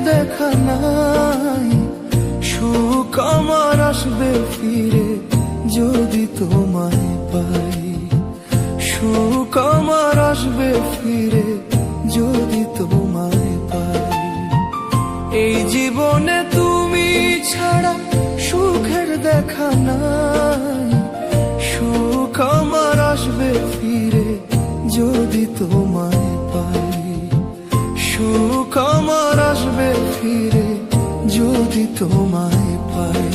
দেখা নাই, সুখ আমার আসবে ফিরে যদি তোমায় পাই। সুখ আমার আসবে ফিরে যদি তোমায় পাই। এই জীবনে তুমি ছাড়া সুখের দেখা নাই, সুখ আমার আসবে ফিরে যদি তোমায় পাই। সুখ আমার আসবে ফিরে যদি তোমায় পাই।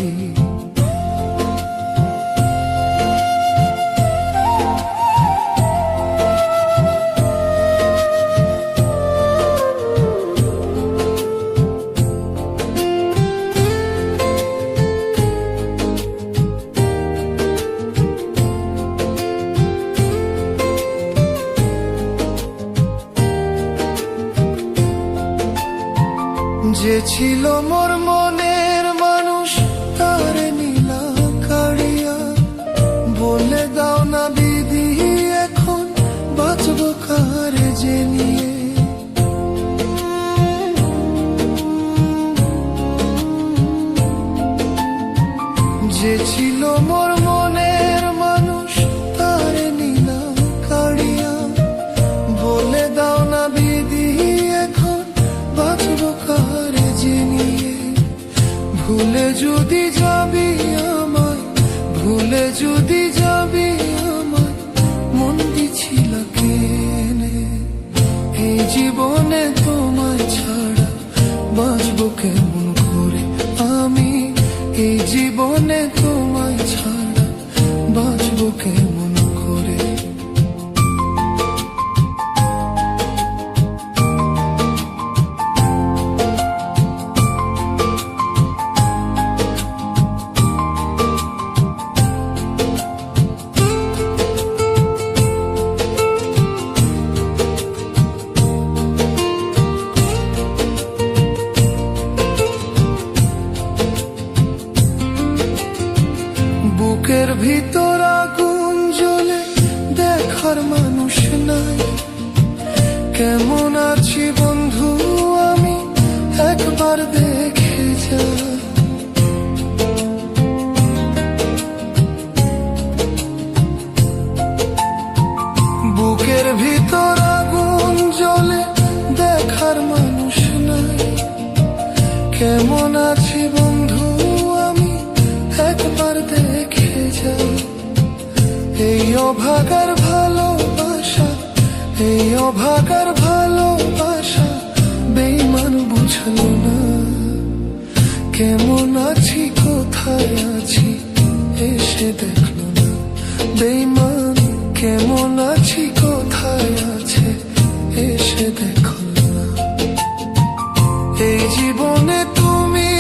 যে ছিল মোর মনের মানুষ তার নীলা কাড়িয়া, বলে দাও না বিধি এখন বাঁচব কারে যে নিয়ে। যে ছিল মোর মনের মানুষ তার নীলা কাড়িয়া, বলে দাও না বিধি এখন বাঁচব কারে যে নিয়ে। ভুলে যদি যাবি আমায়, ভুলে যদি যাবি আমায়, মন দিছিল কেনে। এই জীবনে তোমায় ছাড়া বাঁচব কেমন করে আমি। এই জীবনে তোমায় ছাড়া বাঁচব কেমন করে। বুকের ভিতর আগুন জ্বলে দেখার মানুষ নাই, কেমন আছি বন্ধু আমি একবার দেখে যা। বুকের ভিতর আগুন জ্বলে দেখার মানুষ নাই, কেমন আছি বন্ধু আমি একবার দেখে যা। এই অভাগার ভালোবাসা, এই অভাগার ভালোবাসা বেঈমান বুঝলো না। কেমন আছি কোথায় আছি এসে দেখলো না। বেঈমান কেমন আছি কোথায় আছে এসে দেখলো না। এই জীবনে তুমি